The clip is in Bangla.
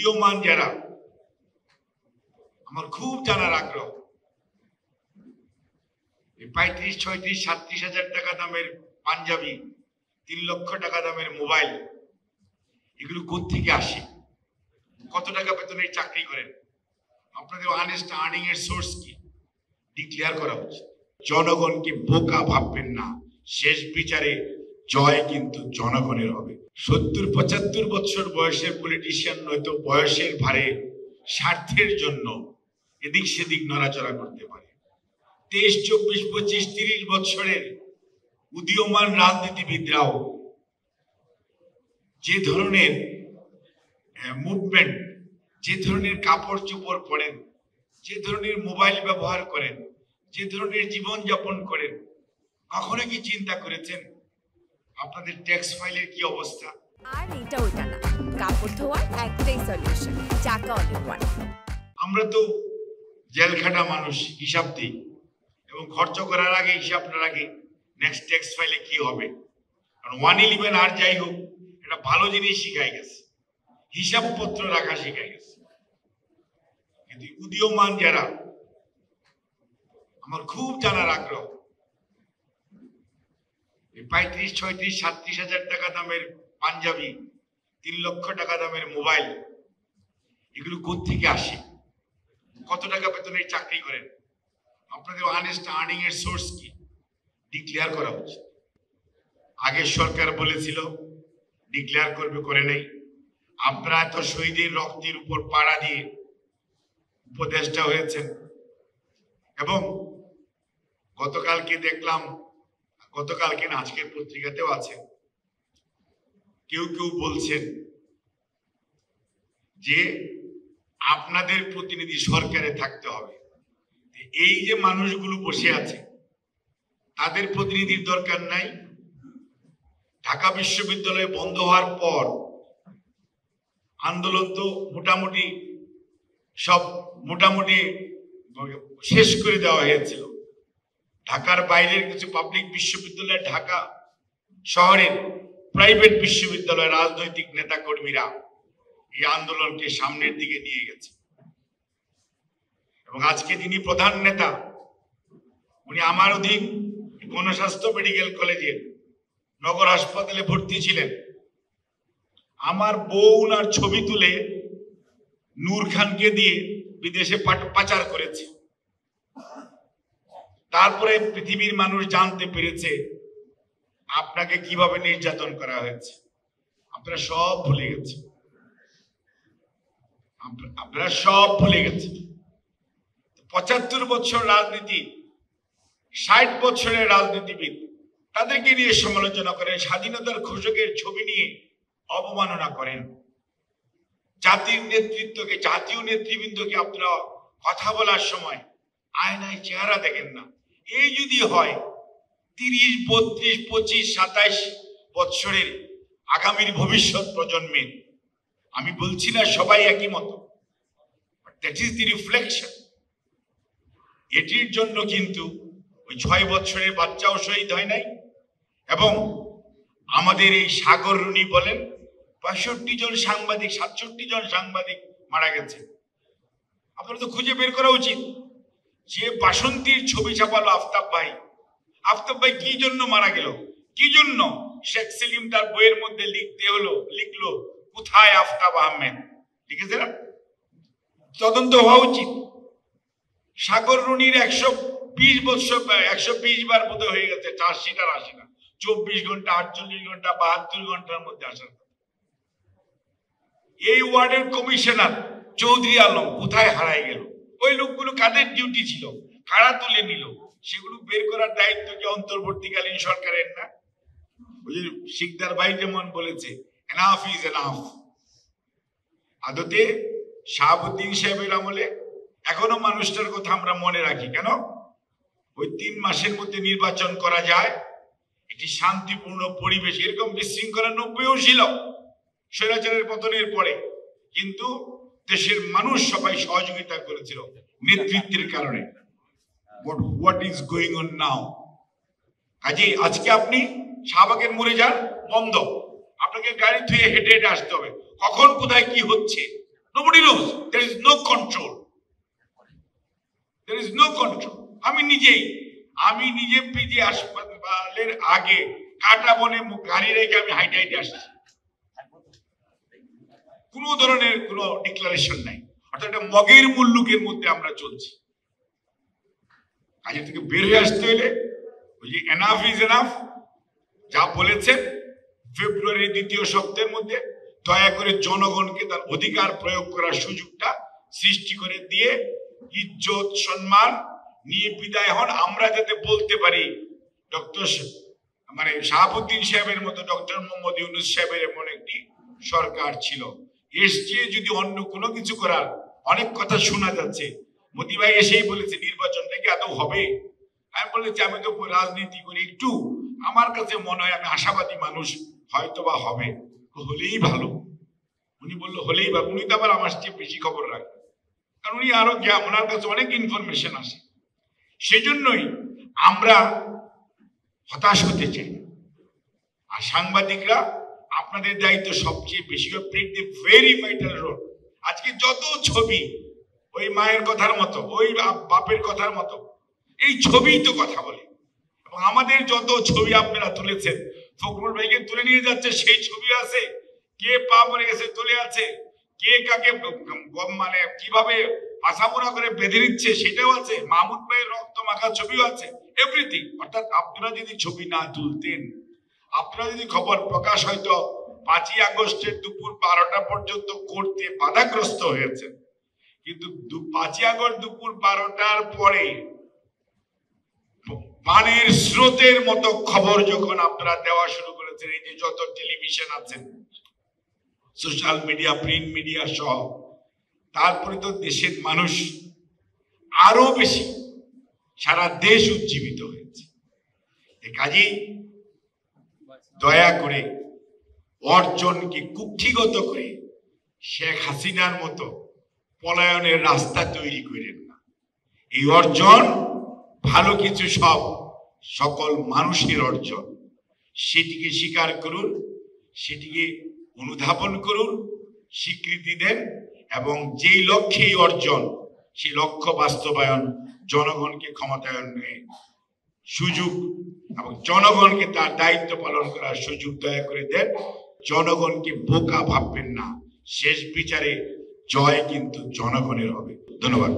উদীয়মান যারা, আমার খুব জানার আগ্রহ, 35, 36, 37 হাজার টাকা দামের পাঞ্জাবি, 3 লক্ষ টাকা দামের মোবাইল, এগুলো কোত্থেকে আসে? কত টাকা বেতনের চাকরি করেন? আপনাদের অনেস্ট আর্নিং এর সোর্স কি? ডিক্লেয়ার করা উচিত। জনগণকে বোকা ভাববেন না, শেষ বিচারে জয় কিন্তু জনগণের হবে। 70-75 বছর বয়সের পলিটিশিয়ান নয়তো বয়সের ভারে স্বার্থের জন্য এদিক সেদিক নড়াচড়া করতে পারে। 23, 24, 25, 30 বছরের উদীয়মান রাজনীতিবিদরাও যে ধরনের মুভমেন্ট, যে ধরনের কাপড় চোপড় পরেন, যে ধরনের মোবাইল ব্যবহার করেন, যে ধরনের জীবন যাপন করেন, কখনো কি চিন্তা করেছেন আপনাদের ট্যাক্স ফাইলের কি অবস্থা? আর এটা ওইটা না, কাপড় ধোয়ার একটাই সলিউশন, চাকা অল ইন ওয়ান। আমরা তো জেলখাটা মানুষ, হিসাব দিই এবং খরচ করার আগে হিসাব করার আগে নেক্সট ট্যাক্স ফাইলে কি হবে। কারণ 111 আর যাই হোক, এটা ভালো জিনিস শিখাই গেছে, হিসাবপত্র রাখা শিখাই গেছে। কিন্তু উদীয়মান যারা, আমার খুব জানার আগ্রহ, 35, 36, 37 হাজার টাকা দামের পাঞ্জাবি, 3 লক্ষ টাকা দামের মোবাইল, এগুলো কোত্থেকে আসে? কত টাকা বেতনের চাকরি করেন? আপনাদের অনেস্ট আর্নিং এর সোর্স কি? ডিক্লেয়ার করা উচিত। আগের সরকার বলেছিল ডিক্লেয়ার করবে, করে নাই। আপনারা এত শহীদের রক্তের উপর পাড়া দিয়ে উপদেষ্টা হয়েছেন এবং গতকালকে দেখলাম, গতকালকে না আজকের পত্রিকাতেও আছে, কেউ কেউ বলছেন যে আপনাদের প্রতিনিধি সরকারে থাকতে হবে। এই যে মানুষগুলো বসে আছে তাদের প্রতিনিধির দরকার নাই। ঢাকা বিশ্ববিদ্যালয় বন্ধ হওয়ার পর আন্দোলন তো মোটামুটি শেষ করে দেওয়া হয়েছিল। ঢাকার বাইরের কিছু পাবলিক বিশ্ববিদ্যালয়, ঢাকা শহরের প্রাইভেট বিশ্ববিদ্যালয়ের রাজনৈতিক নেতা কর্মীরা এই আন্দোলনকে সামনের দিকে নিয়ে গেছে এবং আজকে যিনি প্রধান নেতা, উনি আমার অধীন গণস্বাস্থ্য মেডিকেল কলেজের নগর হাসপাতালে ভর্তি ছিলেন। আমার বউ উনার ছবি তুলে নূর খানকে দিয়ে বিদেশে পাচার করেছে। তারপরে পৃথিবীর মানুষ জানতে পেরেছে আপনাকে কিভাবে নির্যাতন করা হয়েছে। আপনারা সব ভুলে গেছে, আপনারা সব ভুলে গেছে। 75 বছর রাজনীতি, 60 বছরের রাজনীতিবিদ, তাদেরকে নিয়ে সমালোচনা করেন, স্বাধীনতার ঘোষকের ছবি নিয়ে অবমাননা করেন। জাতির নেতৃত্বকে, জাতীয় নেতৃবৃন্দকে আপনারা কথা বলার সময় আয়নায় চেহারা দেখেন না। এই যদি হয় 30, 32, 25, 27 বছরের আগামীর ভবিষ্যৎ প্রজন্মের, আমি বলছি না সবাই একই মতো, দ্যাট ইজ দি রিফ্লেকশন। এটির জন্য কিন্তু ওই 6 বছরের বাচ্চাও শহীদ হয় নাই এবং আমাদের এই সাগর রুনি বলেন 65 জন সাংবাদিক, 67 জন সাংবাদিক মারা গেছে। আপনারা তো খুঁজে বের করা উচিত যে বাসন্তীর ছবি ছাপালো আফতাব ভাই কি জন্য মারা গেল, কি জন্য? শেখ সেলিম তার বইয়ের মধ্যে লিখলো কোথায় আফতাব আহমেদ, লিখেছে না? তদন্ত হওয়া উচিত। সাগর রুনির 120 বার বোধ হয়ে গেছে, চার্জশিট আর আসে না। 24 ঘন্টা, 48 ঘন্টা, 72 ঘন্টার মধ্যে আসার কথা। এই ওয়ার্ডের কমিশনার চৌধুরী আলম কোথায় হারায় গেল? ওই লোকগুলো কাদের ডিউটি ছিল, কারা তুলে নিল, সেগুলো বের করার দায়িত্ব কি অন্তর্বর্তীকালীন সরকারের না? ওই যে শিকদার ভাই যেমন বলেছে, এনাফ ইজ এনাফ। আদতে শাহাবুদ্দিন সাহেবের আমলে এখনো মানুষটার কথা আমরা মনে রাখি। কেন? ওই 3 মাসের মধ্যে নির্বাচন করা যায়, এটি শান্তিপূর্ণ পরিবেশ। এরকম বিশৃঙ্খলা 90-ও ছিল স্বৈরাচারের পতনের পরে, কিন্তু দেশের মানুষ সবাই সহযোগিতা করেছিল নেতৃত্বের কারণে। হোয়াট ইজ গোয়িং অন নাও? কাজেই আজকে আপনি শাহবাগের মোড়ে যান, বন্ধ, আপনাকে গাড়ি ধুয়ে হেঁটে হেঁটে আসতে হবে। কখন কোথায় কি হচ্ছে Nobody knows. There is no control. There is no control. আমি নিজে পিজি হাসপাতালের আগে কাটা বনে গাড়ি রেখে আমি হাইটে হাইটে আসছি, কোন ধরনের কোন ডিক্লারেশন নাই। অর্থাৎ একটা মগের মুল্লুকের মধ্যে আমরা চলছি। কাজে থেকে বের হয়ে আসতে হলে ওই যে এনাফ ইজ এনাফ যা বলেছেন ফেব্রুয়ারির দ্বিতীয় সপ্তাহের মধ্যে দয়া করে জনগণকে তার অধিকার প্রয়োগ করার সুযোগটা সৃষ্টি করে দিয়ে ইজ্জত সম্মান নিয়ে বিদায় হন। আমরা যাতে বলতে পারি ডক্টর শাহাবুদ্দিন সাহেবের মতো ডক্টর মোহাম্মদ ইউনূস সাহেবের এমন একটি সরকার ছিল। এসছে যদি অন্য কোনো কিছু করার অনেক কথা শোনা যাচ্ছে। মোদি ভাই এসেই বলেছে নির্বাচনটা কি আদৌ হবে। আমি বলেছি আমি তো রাজনীতি করি একটু, আমার কাছে মনে হয় আমি আশাবাদী মানুষ, হয়তো বা হবে, হলেই ভালো। উনি বললো হলেই ভালো। উনি তো আবার আমার চেয়ে বেশি খবর রাখেন, কারণ উনি আরো ওনার কাছে অনেক ইনফরমেশন আসে। সেজন্যই আমরা হতাশ হতে চাই। আর সাংবাদিকরা আপনাদের দায়িত্ব সবচেয়ে বেশি, play the very vital role. আজকে যত ছবি ওই মায়ের কথার মতো, ওই বাপের কথার মতো, এই ছবিই তো কথা বলে। এবং আমাদের যত ছবি আপনারা তুলেছেন, ফখরুল ভাইকে তুলে নিয়ে যাচ্ছে সেই ছবি আছে, কে পা পড়ে গেছে তুলে আছে, কে কাকে কিভাবে আসামোনা করে বেঁধে নিচ্ছে সেটাও আছে, মাহমুদ ভাইয়ের রক্ত মাখা ছবিও আছে, এভরিথিং। অর্থাৎ আপনারা যদি ছবি না তুলতেন, আপনারা যদি খবর প্রকাশ হয়তো 5ই আগস্টের দুপুর 12টা পর্যন্ত করতে বাধাগ্রস্ত হয়েছেন, কিন্তু 5ই আগস্ট দুপুর 12টার পরে পানির স্রোতের মতো খবর যখন আপনারা দেওয়া শুরু করেছেন, এই যে যত টেলিভিশন আছেন, সোশ্যাল মিডিয়া, প্রিন্ট মিডিয়া সহ, তারপরে তো দেশের মানুষ আরো বেশি, সারা দেশ উজ্জীবিত হয়েছে। কাজেই দয়া করে অর্জনকে কুক্ষিগত করে শেখ হাসিনার মতো পলায়নের রাস্তা তৈরি করেন না। এই অর্জন ভালো কিছু, সকল মানুষের অর্জন। সেটিকে স্বীকার করুন, সেটিকে অনুধাবন করুন, স্বীকৃতি দেন, এবং যেই লক্ষ্যে এই অর্জন, সেই লক্ষ্য বাস্তবায়ন, জনগণকে ক্ষমতায়নের সুযোগ এবং জনগণকে তার দায়িত্ব পালন করার সুযোগ দয়া করে দেন। জনগণকে বোকা ভাববেন না। শেষ বিচারে জয় কিন্তু জনগণের হবে। ধন্যবাদ।